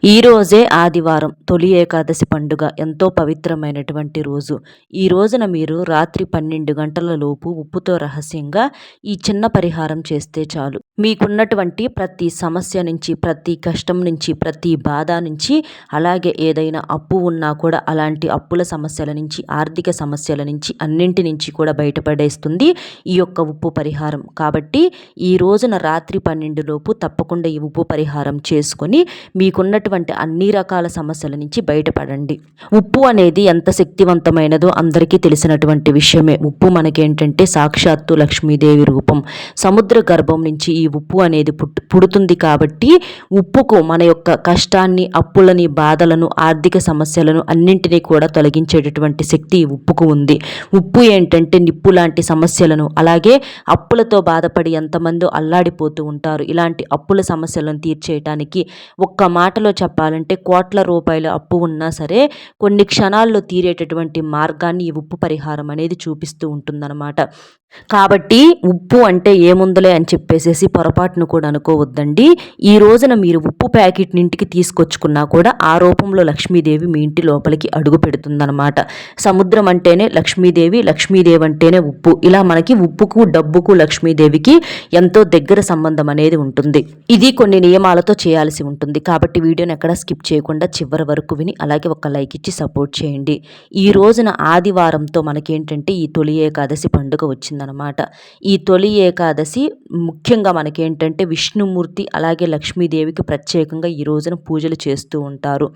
ఈ రోజే ఆదివారం తొలి ఏకాదశి పండుగ ఎంతో పవిత్రమైనటువంటి రోజు. ఈ రోజున మీరు రాత్రి 12 గంటల లోపు ఉప్పుతో రహస్యంగా ఈ చిన్న పరిహారం చేస్తే చాలు. మీకున్నటువంటి ప్రతి సమస్య నుంచి, ప్రతి కష్టం నుంచి, ప్రతి బాధ నుంచి, అలాగే ఏదైనా అప్పు ఉన్నా కూడా అలాంటి అప్పుల సమస్యల నుంచి, ఆర్థిక సమస్యల నుంచి అన్నింటి నుంచి కూడా బయటపడేస్తుంది ఈ యొక్క ఉప్పు పరిహారం. కాబట్టి ఈ రోజున రాత్రి 12 లోపు తప్పకుండా ఈ ఉప్పు పరిహారం చేసుకొని మీకున్నటువంటి అన్ని రకాల సమస్యల నుంచి బయటపడండి. ఉప్పు అనేది ఎంత శక్తివంతమైనదో అందరికీ తెలిసినటువంటి విషయమే. ఉప్పు మనకేంటంటే సాక్షాత్తు లక్ష్మీదేవి రూపం. సముద్ర గర్భం నుంచి ఈ ఉప్పు అనేది పుడుతుంది కాబట్టి ఉప్పుకు మన యొక్క కష్టాన్ని, అప్పులని, బాధలను, ఆర్థిక సమస్యలను అన్నింటినీ కూడా తొలగించేటటువంటి శక్తి ఈ ఉప్పుకు ఉంది. ఉప్పు ఏంటంటే నిప్పు లాంటి సమస్యలను, అలాగే అప్పులతో బాధపడి ఎంతమందో అల్లాడిపోతూ ఉంటారు. ఇలాంటి అప్పుల సమస్యలను తీర్చేయటానికి ఒక్క మాటలో చెప్పాలంటే కోట్ల రూపాయల అప్పు ఉన్నా సరే కొన్ని క్షణాల్లో తీరేటటువంటి మార్గాన్ని ఈ ఉప్పు పరిహారం అనేది చూపిస్తూ ఉంటుందన్నమాట. కాబట్టి ఉప్పు అంటే ఏముందలే అని చెప్పేసేసి పొరపాటును కూడా అనుకోవద్దండి. ఈ రోజున మీరు ఉప్పు ప్యాకెట్ని ఇంటికి తీసుకొచ్చుకున్నా కూడా ఆ రూపంలో లక్ష్మీదేవి మీ ఇంటి లోపలికి అడుగు పెడుతుందన్నమాట. సముద్రం అంటేనే లక్ష్మీదేవి, లక్ష్మీదేవి అంటేనే ఉప్పు. ఇలా మనకి ఉప్పుకు, డబ్బుకు, లక్ష్మీదేవికి ఎంతో దగ్గర సంబంధం అనేది ఉంటుంది. ఇది కొన్ని నియమాలతో చేయాల్సి ఉంటుంది. కాబట్టి వీడియోని ఎక్కడ స్కిప్ చేయకుండా చివరి వరకు విని అలాగే ఒక లైక్ ఇచ్చి సపోర్ట్ చేయండి. ఈ రోజున ఆదివారంతో మనకేంటంటే ఈ తొలి ఏకాదశి పండుగ వచ్చిందనమాట. ఈ తొలి ఏకాదశి ముఖ్యంగా మనకేంటంటే విష్ణుమూర్తి అలాగే లక్ష్మీదేవికి ప్రత్యేకంగా ఈ రోజున పూజలు చేస్తూ ఉంటారు.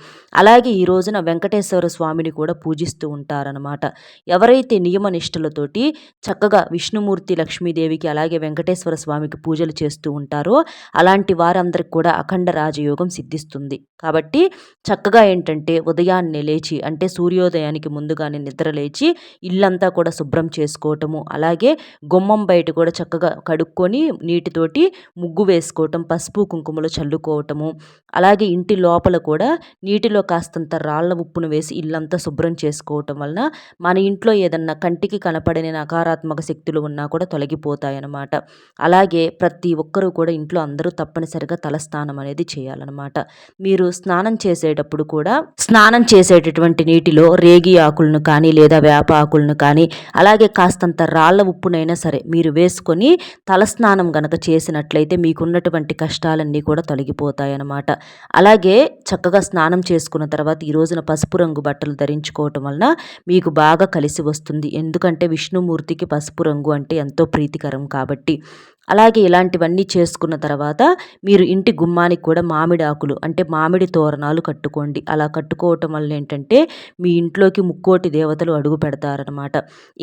అలాగే ఈ రోజున వెంకటేశ్వర స్వామిని కూడా పూజిస్తూ ఉంటారనమాట. ఎవరైతే నియమ నిష్టలతోటి చక్కగా విష్ణుమూర్తి, లక్ష్మీదేవికి అలాగే వెంకటేశ్వర స్వామికి పూజలు చేస్తూ ఉంటారో అలాంటి వారందరికి కూడా అఖండ రాజయోగం సిద్ధిస్తుంది. కాబట్టి చక్కగా ఏంటంటే ఉదయాన్నే లేచి, అంటే సూర్యోదయానికి ముందుగానే నిద్ర లేచి ఇల్లంతా కూడా శుభ్రం చేసుకోవటము, అలాగే గుమ్మం బయట కూడా చక్కగా కడుక్కొని నీటితోటి ముగ్గు వేసుకోవటం, పసుపు కుంకుమలు చల్లుకోవటము, అలాగే ఇంటి లోపల కూడా నీటిలో కాస్తంత రాళ్ల ఉప్పును వేసి ఇల్లంతా శుభ్రం చేసుకోవటం వలన మన ఇంట్లో ఏదన్నా కంటికి కనపడని నకారాత్మక శక్తులు ఉన్నా కూడా తొలగిపోతాయన్నమాట. అలాగే ప్రతి ఒక్కరూ కూడా ఇంట్లో అందరూ తప్పనిసరిగా తలస్నానం అనేది చేయాలన్నమాట. మీరు స్నానం చేసేటప్పుడు కూడా స్నానం చేసేటటువంటి నీటిలో రేగి ఆకులను కానీ లేదా వేప ఆకులను కానీ అలాగే కాస్తంత రాళ్ల ఉప్పునైనా సరే మీరు వేసుకొని తలస్నానం గనక చేసినట్లయితే మీకున్నటువంటి కష్టాలన్నీ కూడా తొలగిపోతాయన్నమాట. అలాగే చక్కగా స్నానం చేసుకున్న తర్వాత ఈ రోజున పసుపు రంగు బట్టలు ధరించుకోవటం వలన మీకు బాగా కలిసి వస్తుంది. ఎందుకంటే విష్ణుమూర్తికి పసుపు రంగు అంటే ఎంతో ప్రీతికరం కాబట్టి. అలాగే ఇలాంటివన్నీ చేసుకున్న తర్వాత మీరు ఇంటి గుమ్మానికి కూడా మామిడి ఆకులు, అంటే మామిడి తోరణాలు కట్టుకోండి. అలా కట్టుకోవటం వల్ల ఏంటంటే మీ ఇంట్లోకి ముక్కోటి దేవతలు అడుగు పెడతారనమాట.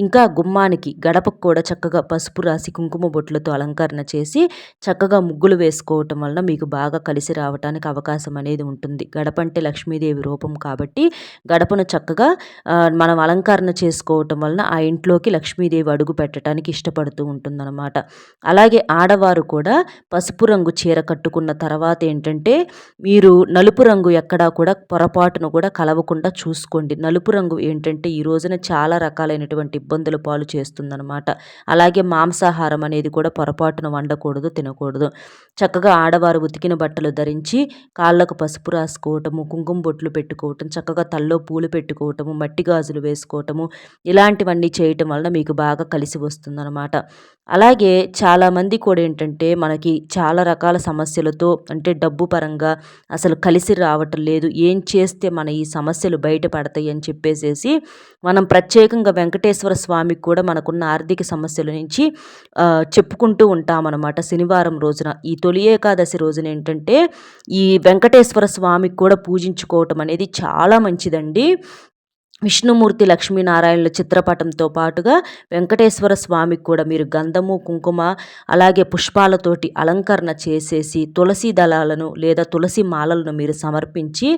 ఇంకా గుమ్మానికి, గడపకు కూడా చక్కగా పసుపు రాసి కుంకుమ బొట్లతో అలంకరణ చేసి చక్కగా ముగ్గులు వేసుకోవటం వలన మీకు బాగా కలిసి రావటానికి అవకాశం అనేది ఉంటుంది. గడప అంటే లక్ష్మీదేవి రూపం కాబట్టి గడపను చక్కగా మనం అలంకరణ చేసుకోవటం వలన ఆ ఇంట్లోకి లక్ష్మీదేవి అడుగు పెట్టడానికి ఇష్టపడుతూ ఉంటుందన్నమాట. అలాగే ఆడవారు కూడా పసుపు రంగు చీర కట్టుకున్న తర్వాత ఏంటంటే మీరు నలుపు రంగు ఎక్కడా కూడా పొరపాటును కూడా కలవకుండా చూసుకోండి. నలుపు రంగు ఏంటంటే ఈ రోజున చాలా రకాలైనటువంటి ఇబ్బందుల పాలు చేస్తుందన్నమాట. అలాగే మాంసాహారం అనేది కూడా పొరపాటున వండకూడదు, తినకూడదు. చక్కగా ఆడవారు ఉతికిన బట్టలు ధరించి కాళ్ళకు పసుపు రాసుకోవటము, కుంకుమ బొట్లు పెట్టుకోవటం, చక్కగా తల్లో పూలు పెట్టుకోవటము, మట్టి గాజులు వేసుకోవటము, ఇలాంటివన్నీ చేయటం వలన మీకు బాగా కలిసి వస్తుందన్నమాట. అలాగే చాలామంది కూడా ఏంటంటే మనకి చాలా రకాల సమస్యలతో, అంటే డబ్బు పరంగా అసలు కలిసి రావటం లేదు, ఏం చేస్తే మన ఈ సమస్యలు బయటపడతాయి అని చెప్పేసేసి మనం ప్రత్యేకంగా వెంకటేశ్వర స్వామికి కూడా మనకున్న ఆర్థిక సమస్యల నుంచి చెప్పుకుంటూ ఉంటామన్నమాట. శనివారం రోజున ఈ తొలి ఏకాదశి రోజున ఏంటంటే ఈ వెంకటేశ్వర స్వామికి కూడా పూజించుకోవటం అనేది చాలా మంచిదండి. విష్ణుమూర్తి, లక్ష్మీనారాయణుల చిత్రపటంతో పాటుగా వెంకటేశ్వర స్వామికి కూడా మీరు గంధము, కుంకుమ అలాగే పుష్పాలతోటి అలంకరణ చేసేసి తులసి దళాలను లేదా తులసి మాలలను మీరు సమర్పించి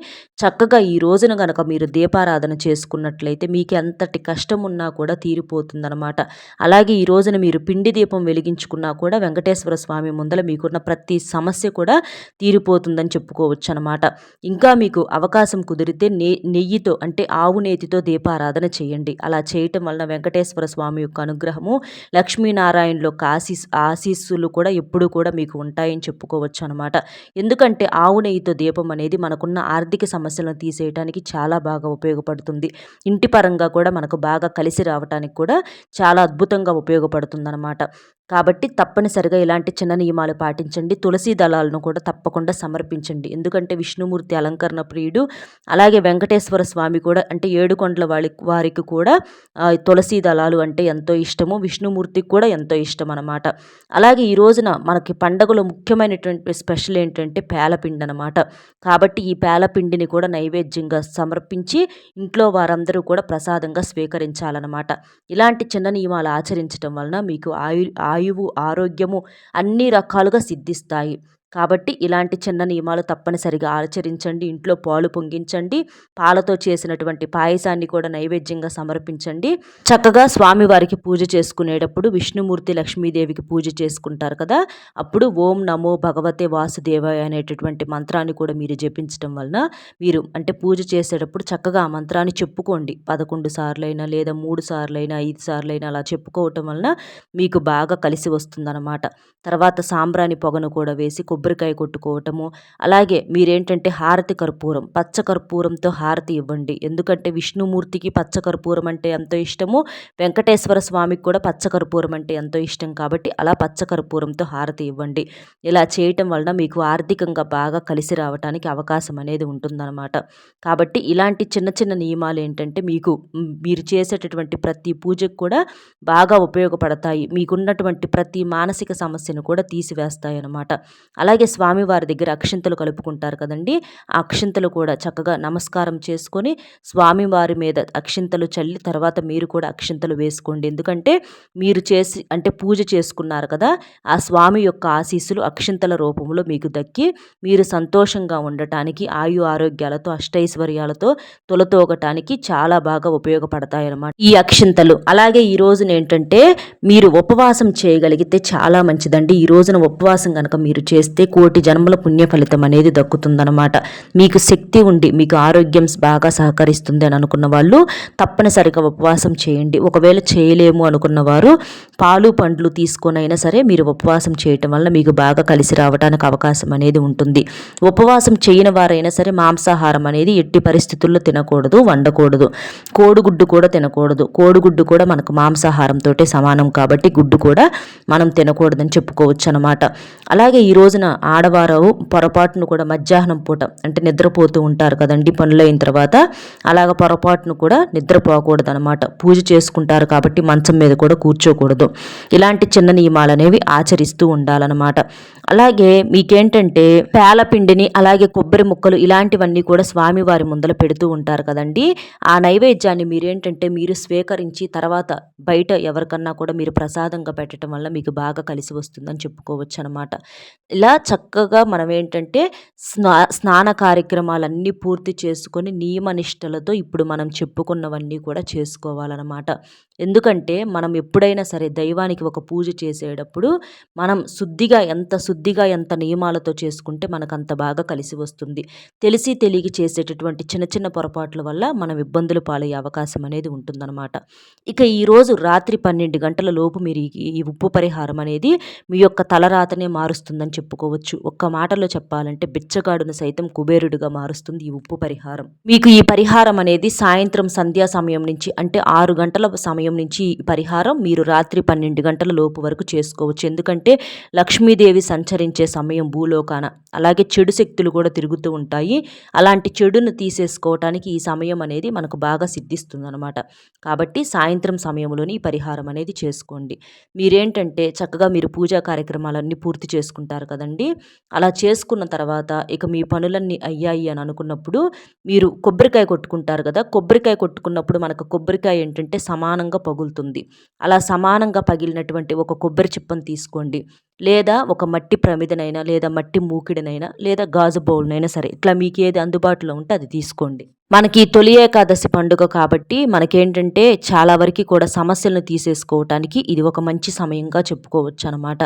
చక్కగా ఈ రోజున గనక మీరు దీపారాధన చేసుకున్నట్లయితే మీకు ఎంతటి కష్టం ఉన్నా కూడా తీరిపోతుందన్నమాట. అలాగే ఈ రోజున మీరు పిండి దీపం వెలిగించుకున్నా కూడా వెంకటేశ్వర స్వామి ముందల మీకున్న ప్రతి సమస్య కూడా తీరిపోతుందని చెప్పుకోవచ్చు అనమాట. ఇంకా మీకు అవకాశం కుదిరితే నెయ్యితో, అంటే ఆవు నేతితో నెయ్యితో దీపారాధన చేయండి. అలా చేయటం వలన వెంకటేశ్వర స్వామి యొక్క అనుగ్రహము, లక్ష్మీనారాయణుల యొక్క ఆశీస్సులు కూడా ఎప్పుడూ కూడా మీకు ఉంటాయని చెప్పుకోవచ్చు అనమాట. ఎందుకంటే ఆవు నెయ్యితో దీపం అనేది మనకున్న ఆర్థిక సమస్యలను తీసేయడానికి చాలా బాగా ఉపయోగపడుతుంది. ఇంటి పరంగా కూడా మనకు బాగా కలిసి రావటానికి కూడా చాలా అద్భుతంగా ఉపయోగపడుతుందన్నమాట. కాబట్టి తప్పనిసరిగా ఇలాంటి చిన్న నియమాలు పాటించండి. తులసి దళాలను కూడా తప్పకుండా సమర్పించండి. ఎందుకంటే విష్ణుమూర్తి అలంకరణ ప్రియుడు. అలాగే వెంకటేశ్వర స్వామి కూడా అంటే ఏడుకొండల వారికి కూడా తులసి దళాలు అంటే ఎంతో ఇష్టము. విష్ణుమూర్తికి కూడా ఎంతో ఇష్టం అనమాట. అలాగే ఈ రోజున మనకి పండగలో ముఖ్యమైనటువంటి స్పెషల్ ఏంటంటే పేలపిండి అనమాట. కాబట్టి ఈ పేలపిండిని కూడా నైవేద్యంగా సమర్పించి ఇంట్లో వారందరూ కూడా ప్రసాదంగా స్వీకరించాలన్నమాట. ఇలాంటి చిన్న నియమాలు ఆచరించడం వలన మీకు ఆయువు, ఆరోగ్యము అన్ని రకాలుగా సిద్ధిస్తాయి. కాబట్టి ఇలాంటి చిన్న నియమాలు తప్పనిసరిగా ఆచరించండి. ఇంట్లో పాలు పొంగించండి. పాలతో చేసినటువంటి పాయసాన్ని కూడా నైవేద్యంగా సమర్పించండి. చక్కగా స్వామివారికి పూజ చేసుకునేటప్పుడు విష్ణుమూర్తి, లక్ష్మీదేవికి పూజ చేసుకుంటారు కదా, అప్పుడు ఓం నమో భగవతే వాసుదేవాయ అనేటటువంటి మంత్రాన్ని కూడా మీరు జపించడం వలన మీరు అంటే పూజ చేసేటప్పుడు చక్కగా ఆ మంత్రాన్ని చెప్పుకోండి. 11 సార్లైనా లేదా 3 సార్లైనా 5 సార్లైనా అలా చెప్పుకోవటం వలన మీకు బాగా కలిసి వస్తుందన్నమాట. తర్వాత సాంబ్రాణి పొగను కూడా వేసి కొబ్బరికాయ కొట్టుకోవటము. అలాగే మీరేంటంటే హారతి కర్పూరం, పచ్చ కర్పూరంతో హారతి ఇవ్వండి. ఎందుకంటే విష్ణుమూర్తికి పచ్చ కర్పూరం అంటే ఎంతో ఇష్టము, వెంకటేశ్వర స్వామికి కూడా పచ్చ కర్పూరం అంటే ఎంతో ఇష్టం. కాబట్టి అలా పచ్చ కర్పూరంతో హారతి ఇవ్వండి. ఇలా చేయటం వలన మీకు ఆర్థికంగా బాగా కలిసి రావటానికి అవకాశం అనేది ఉంటుందన్నమాట. కాబట్టి ఇలాంటి చిన్న చిన్న నియమాలు ఏంటంటే మీకు మీరు చేసేటటువంటి ప్రతి పూజకు కూడా బాగా ఉపయోగపడతాయి. మీకున్నటువంటి ప్రతి మానసిక సమస్యను కూడా తీసివేస్తాయి అన్నమాట. అలాగే స్వామివారి దగ్గర అక్షింతలు కలుపుకుంటారు కదండి, ఆ అక్షింతలు కూడా చక్కగా నమస్కారం చేసుకొని స్వామివారి మీద అక్షింతలు చల్లి తర్వాత మీరు కూడా అక్షింతలు వేసుకోండి. ఎందుకంటే మీరు చేసి అంటే పూజ చేసుకున్నారు కదా, ఆ స్వామి యొక్క ఆశీస్సులు అక్షింతల రూపంలో మీకు దక్కి మీరు సంతోషంగా ఉండటానికి, ఆరోగ్యాలతో అష్టైశ్వర్యాలతో తొలతూగటానికి చాలా బాగా ఉపయోగపడతాయన్నమాట ఈ అక్షింతలు. అలాగే ఈ రోజున ఏంటంటే మీరు ఉపవాసం చేయగలిగితే చాలా మంచిదండి. ఈ రోజున ఉపవాసం కనుక మీరు చేస్తే కోటి జన్మల పుణ్య ఫలితం అనేది దక్కుతుందన్నమాట. మీకు శక్తి ఉండి మీకు ఆరోగ్యం బాగా సహకరిస్తుంది అని అనుకున్న వాళ్ళు తప్పనిసరిగా ఉపవాసం చేయండి. ఒకవేళ చేయలేము అనుకున్న వారు పాలు పండ్లు తీసుకొనైనా సరే మీరు ఉపవాసం చేయటం వల్ల మీకు బాగా కలిసి రావడానికి అవకాశం అనేది ఉంటుంది. ఉపవాసం చేయని వారైనా సరే మాంసాహారం అనేది ఎట్టి పరిస్థితుల్లో తినకూడదు, వండకూడదు. కోడిగుడ్డు కూడా తినకూడదు. కోడిగుడ్డు కూడా మనకు మాంసాహారంతో సమానం కాబట్టి గుడ్డు కూడా మనం తినకూడదని చెప్పుకోవచ్చు అనమాట. అలాగే ఈ రోజున ఆడవారు పొరపాటును కూడా మధ్యాహ్నం పూట అంటే నిద్రపోతూ ఉంటారు కదండి పనులైన తర్వాత, అలాగ పొరపాటును కూడా నిద్రపోకూడదు అనమాట. పూజ చేసుకుంటారు కాబట్టి మంచం మీద కూడా కూర్చోకూడదు. ఇలాంటి చిన్న నియమాలు అనేవి ఆచరిస్తూ ఉండాలన్నమాట. అలాగే మీకేంటంటే పేలపిండిని అలాగే కొబ్బరి ముక్కలు ఇలాంటివన్నీ కూడా స్వామివారి ముందల పెడుతూ ఉంటారు కదండి, ఆ నైవేద్యాన్ని మీరేంటంటే మీరు స్వీకరించి తర్వాత బయట ఎవరికన్నా కూడా మీరు ప్రసాదంగా పెట్టడం వల్ల మీకు బాగా కలిసి వస్తుందని చెప్పుకోవచ్చు అనమాట. ఇలా చక్కగా మనం ఏంటంటే స్నాన కార్యక్రమాలన్నీ పూర్తి చేసుకొని నియమనిష్టలతో ఇప్పుడు మనం చెప్పుకున్నవన్నీ కూడా చేసుకోవాలన్నమాట. ఎందుకంటే మనం ఎప్పుడైనా సరే దైవానికి ఒక పూజ చేసేటప్పుడు మనం శుద్ధిగా ఎంత నియమాలతో చేసుకుంటే మనకు అంత బాగా కలిసి వస్తుంది. తెలిసి తెలియక చేసేటటువంటి చిన్న చిన్న పొరపాట్ల వల్ల మనం ఇబ్బందులు పాలయ్యే అవకాశం అనేది ఉంటుందన్నమాట. ఇక ఈరోజు రాత్రి 12 గంటల లోపు మీరు ఈ ఉప్పు పరిహారం అనేది మీ యొక్క తలరాతనే మారుస్తుందని చెప్పుకోవచ్చు. ఒక్క మాటలో చెప్పాలంటే బిచ్చగాడును సైతం కుబేరుడుగా మారుస్తుంది ఈ ఉప్పు పరిహారం. మీకు ఈ పరిహారం అనేది సాయంత్రం సంధ్యా సమయం నుంచి అంటే 6 గంటల సమయం నుంచి ఈ పరిహారం మీరు రాత్రి 12 గంటల లోపు వరకు చేసుకోవచ్చు. ఎందుకంటే లక్ష్మీదేవి సంచరించే సమయం భూలోకాన, అలాగే చెడు శక్తులు కూడా తిరుగుతూ ఉంటాయి. అలాంటి చెడును తీసేసుకోవటానికి ఈ సమయం అనేది మనకు బాగా సిద్ధిస్తుంది అనమాట. కాబట్టి సాయంత్రం సమయంలోని ఈ పరిహారం అనేది చేసుకోండి. మీరేంటంటే చక్కగా మీరు పూజా కార్యక్రమాలన్నీ పూర్తి చేసుకుంటారు కదండి, అలా చేసుకున్న తర్వాత ఇక మీ పనులన్నీ అయ్యాయి అని అనుకున్నప్పుడు మీరు కొబ్బరికాయ కొట్టుకుంటారు కదా, కొబ్బరికాయ కొట్టుకున్నప్పుడు మనకు కొబ్బరికాయ ఏంటంటే సమానంగా పగులుతుంది. అలా సమానంగా పగిలినటువంటి ఒక కొబ్బరి చిప్పను తీసుకోండి. లేదా ఒక మట్టి ప్రమిదనైనా, లేదా మట్టి మూకిడినైనా, లేదా గాజు బౌల్‌నైనా సరే, ఇట్లా మీకేది అందుబాటులో ఉంటే అది తీసుకోండి. మనకి తొలి ఏకాదశి పండుగ కాబట్టి మనకేంటంటే చాలా వరకి కూడా సమస్యలను తీసేసుకోవటానికి ఇది ఒక మంచి సమయంగా చెప్పుకోవచ్చనమాట.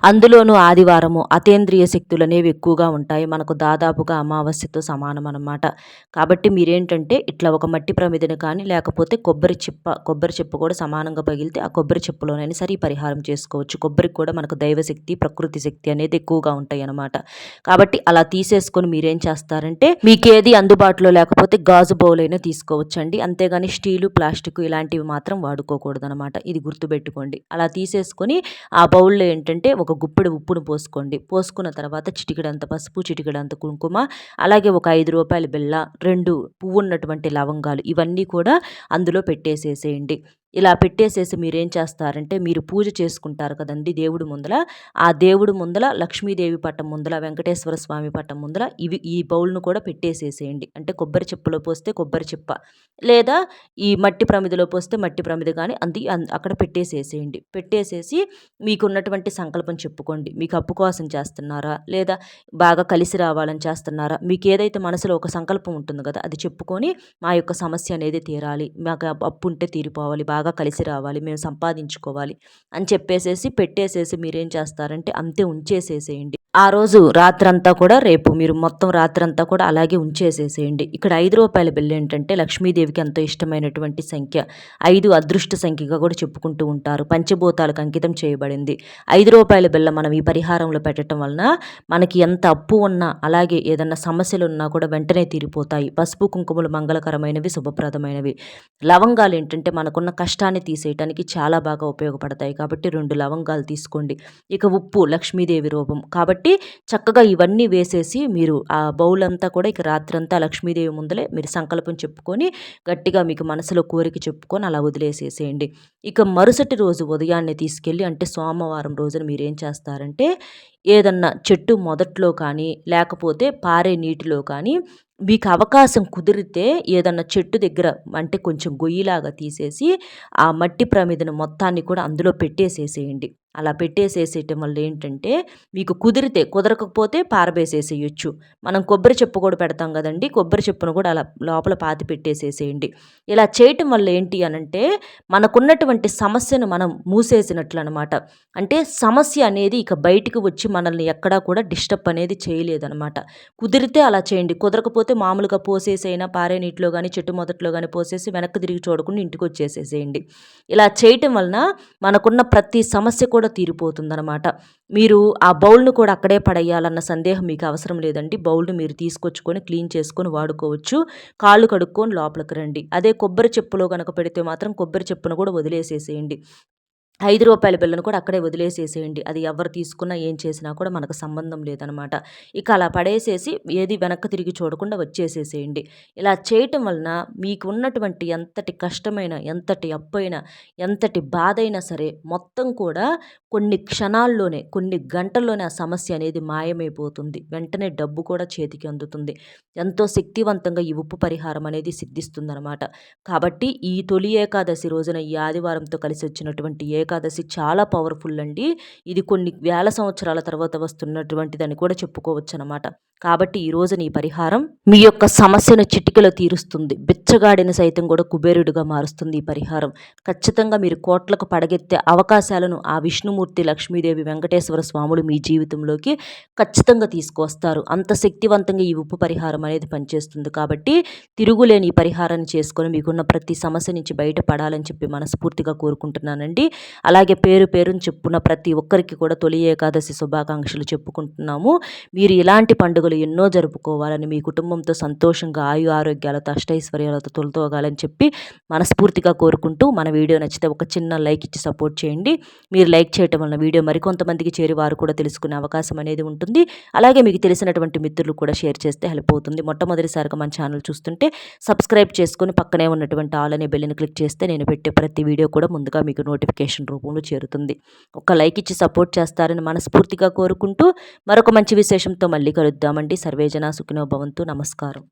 అందులోనూ ఆదివారము అతీంద్రియ శక్తులనేవి ఎక్కువగా ఉంటాయి. మనకు దాదాపుగా అమావాస్యతో సమానమనమాట. కాబట్టి మీరేంటంటే ఇట్లా ఒక మట్టి ప్రమిదను కానీ, లేకపోతే కొబ్బరి చిప్ప కూడా సమానంగా పగిలితే ఆ కొబ్బరి చిప్పలోనైనా సరే ఈ పరిహారం చేసుకోవచ్చు. కొబ్బరికి కూడా మనకు దైవశక్తి, ప్రకృతి శక్తి అనేది ఎక్కువగా ఉంటాయనమాట. కాబట్టి అలా తీసేసుకొని మీరేం చేస్తారంటే మీకేది అందుబాటులో లేకపోతే గాజు బౌల్ అయినా తీసుకోవచ్చండి. అంతేగాని స్టీలు, ప్లాస్టిక్ ఇలాంటివి మాత్రం వాడుకోకూడదనమాట. ఇది గుర్తుపెట్టుకోండి. అలా తీసేసుకొని ఆ బౌల్‌లో ఏంటంటే ఒక గుప్పెడు ఉప్పును పోసుకోండి. పోసుకున్న తర్వాత చిటికెడంత పసుపు, చిటికెడంత కుంకుమ, అలాగే ఒక రూ. 5 బిళ్ళ, 2 పువ్వున్నటువంటి లవంగాలు ఇవన్నీ కూడా అందులో పెట్టేసేసేయండి. ఇలా పెట్టేసేసి మీరేం చేస్తారంటే మీరు పూజ చేసుకుంటారు కదండీ దేవుడి ముందల, ఆ దేవుడి ముందల లక్ష్మీదేవి పటం ముందల, వెంకటేశ్వర స్వామి పటం ముందల ఈ బౌల్‌ను కూడా పెట్టేసేసేయండి. అంటే కొబ్బరి చిప్పలో పోస్తే కొబ్బరి చిప్ప, లేదా ఈ మట్టి ప్రమిదలో పోస్తే మట్టి ప్రమిద గాని అక్కడ పెట్టేసేసేయండి. పెట్టేసేసి మీకున్నటువంటి సంకల్పం చెప్పుకోండి. మీకు అప్పు కోసం చేస్తున్నారా? లేదా బాగా కలిసి రావాలని చేస్తున్నారా? మీకేదైతే మనసులో ఒక సంకల్పం ఉంటుంది కదా! అది చెప్పుకొని మా యొక్క సమస్య అనేది తీరాలి. మాకు అప్పు ఉంటే తీరిపోవాలి. బాగా కలిసి రావాలి. మేము సంపాదించుకోవాలి అని చెప్పేసేసి పెట్టేసేసి మీరేం చేస్తారంటే అంతే ఉంచేసేసేయండి. ఆ రోజు రాత్రంతా కూడా రేపు మీరు మొత్తం రాత్రంతా కూడా అలాగే ఉంచేసేసేయండి. ఇక్కడ రూ. 5 బిళ్ళ ఏంటంటే లక్ష్మీదేవికి ఎంతో ఇష్టమైనటువంటి సంఖ్య. 5 అదృష్ట సంఖ్యగా కూడా చెప్పుకుంటూ ఉంటారు. పంచభూతాలకు అంకితం చేయబడింది. రూ. 5 బిళ్ళ మనం ఈ పరిహారంలో పెట్టడం వలన మనకి ఎంత అప్పు ఉన్నా, అలాగే ఏదన్నా సమస్యలున్నా కూడా వెంటనే తీరిపోతాయి. పసుపు, కుంకుమలు మంగళకరమైనవి, శుభప్రదమైనవి. లవంగాలు ఏంటంటే మనకున్న కష్టాన్ని తీసేయటానికి చాలా బాగా ఉపయోగపడతాయి. కాబట్టి 2 లవంగాలు తీసుకోండి. ఇక ఉప్పు లక్ష్మీదేవి రూపం. కాబట్టి చక్కగా ఇవన్నీ వేసేసి మీరు ఆ బౌల్ అంతా కూడా ఇక రాత్రంతా లక్ష్మీదేవి ముందలే మీరు సంకల్పం చెప్పుకొని గట్టిగా మీకు మనసులో కోరిక చెప్పుకొని అలా వదిలేసేసేయండి. ఇక మరుసటి రోజు ఉదయాన్నే తీసుకెళ్ళి అంటే సోమవారం రోజున మీరేం చేస్తారంటే ఏదన్నా చెట్టు మొదట్లో కానీ, లేకపోతే పారే నీటిలో కానీ మీకు అవకాశం కుదిరితే ఏదన్నా చెట్టు దగ్గర అంటే కొంచెం గొయ్యిలాగా తీసేసి ఆ మట్టి ప్రమిదను మొత్తాన్ని కూడా అందులో పెట్టేసేసేయండి. అలా పెట్టేసేసేయటం వల్ల ఏంటంటే మీకు కుదిరితే, కుదరకపోతే పారబోసేసేయొచ్చు. మనం కొబ్బరి చెప్పు కూడా పెడతాం కదండీ! కొబ్బరి చెప్పును కూడా అలా లోపల పాతి పెట్టేసేసేయండి. ఇలా చేయటం వల్ల ఏంటి అనంటే మనకున్నటువంటి సమస్యను మనం మూసేసినట్లనమాట. అంటే సమస్య అనేది ఇక బయటికి వచ్చి మనల్ని ఎక్కడా కూడా డిస్టర్బ్ అనేది చేయలేదనమాట. కుదిరితే అలా చేయండి. కుదరకపోతే మామూలుగా పోసేసైనా పారే నీటిలో గానీ, చెట్టు మొదట్లో గానీ పోసేసి వెనక్కి తిరిగి చూడకుండా ఇంటికొచ్చేసేసేయండి. ఇలా చేయటం వలన మనకున్న ప్రతి సమస్య కూడా తీరిపోతుందనమాట. మీరు ఆ బౌల్‌ను కూడా అక్కడే పడేయాలన్న సందేహం మీకు అవసరం లేదండి. బౌల్‌ని మీరు తీసుకొచ్చుకొని క్లీన్ చేసుకొని వాడుకోవచ్చు. కాళ్ళు కడుక్కొని లోపలికి రండి. అదే కొబ్బరి చెప్పులో గనక పెడితే మాత్రం కొబ్బరి చెప్పును కూడా వదిలేసేసేయండి. రూ. 5 బిళ్ళను కూడా అక్కడే వదిలేసేసేయండి. అది ఎవరు తీసుకున్నా, ఏం చేసినా కూడా మనకు సంబంధం లేదనమాట. ఇక అలా పడేసేసి ఏది వెనక్కి తిరిగి చూడకుండా వచ్చేసేసేయండి. ఇలా చేయటం వలన మీకు ఉన్నటువంటి ఎంతటి కష్టమైన, ఎంతటి అప్పైనా, ఎంతటి బాధైనా సరే మొత్తం కూడా కొన్ని క్షణాల్లోనే, కొన్ని గంటల్లోనే ఆ సమస్య అనేది మాయమైపోతుంది. వెంటనే డబ్బు కూడా చేతికి అందుతుంది. ఎంతో శక్తివంతంగా ఈ ఉప్పు పరిహారం అనేది సిద్ధిస్తుందనమాట. కాబట్టి ఈ తొలి ఏకాదశి రోజున ఈ ఆదివారంతో కలిసి వచ్చినటువంటి ఏకాదశి చాలా పవర్‌ఫుల్ అండి. ఇది కొన్ని వేల సంవత్సరాల తర్వాత వస్తున్నటువంటిదని కూడా చెప్పుకోవచ్చనమాట. కాబట్టి ఈ రోజున ఈ పరిహారం మీ యొక్క సమస్యను చిటికెలో తీరుస్తుంది. బిచ్చగాడిని సైతం కూడా కుబేరుడిగా మారుస్తుంది ఈ పరిహారం. ఖచ్చితంగా మీరు కోట్లకు పడగెత్తే అవకాశాలను ఆ విష్ణుమూర్తి, లక్ష్మీదేవి, వెంకటేశ్వర స్వాములు మీ జీవితంలోకి ఖచ్చితంగా తీసుకొస్తారు. అంత శక్తివంతంగా ఈ ఉప్పు పరిహారం అనేది పనిచేస్తుంది. కాబట్టి తిరుగులేని ఈ పరిహారాన్ని చేసుకొని మీకున్న ప్రతి సమస్య నుంచి బయటపడాలని చెప్పి మనస్ఫూర్తిగా కోరుకుంటున్నానండి. అలాగే పేరు పేరున చెప్పుకున్న ప్రతి ఒక్కరికి కూడా తొలి ఏకాదశి శుభాకాంక్షలు చెప్పుకుంటున్నాము. మీరు ఇలాంటి పండుగలు ఎన్నో జరుపుకోవాలని, మీ కుటుంబంతో సంతోషంగా ఆయు ఆరోగ్యాలతో అష్టైశ్వర్యాలతో తొలతూగాలని చెప్పి మనస్ఫూర్తిగా కోరుకుంటూ మన వీడియో నచ్చితే ఒక చిన్న లైక్ ఇచ్చి సపోర్ట్ చేయండి. మీరు లైక్ చేయటం వలన వీడియో మరికొంతమందికి చేరి వారు కూడా తెలుసుకునే అవకాశం అనేది ఉంటుంది. అలాగే మీకు తెలిసినటువంటి మిత్రులు కూడా షేర్ చేస్తే హెల్ప్ అవుతుంది. మొట్టమొదటిసారిగా మన ఛానల్ చూస్తుంటే సబ్స్క్రైబ్ చేసుకొని పక్కనే ఉన్నటువంటి ఆల్ అనే బెల్ని క్లిక్ చేస్తే నేను పెట్టే ప్రతి వీడియో కూడా ముందుగా మీకు నోటిఫికేషన్ రూపంలో చేరుతుంది. ఒక లైక్ ఇచ్చి సపోర్ట్ చేస్తారని మనస్ఫూర్తిగా కోరుకుంటూ మరొక మంచి విశేషంతో మళ్ళీ కలుద్దామండి. సర్వేజన సుఖినో భవంతు. నమస్కారం.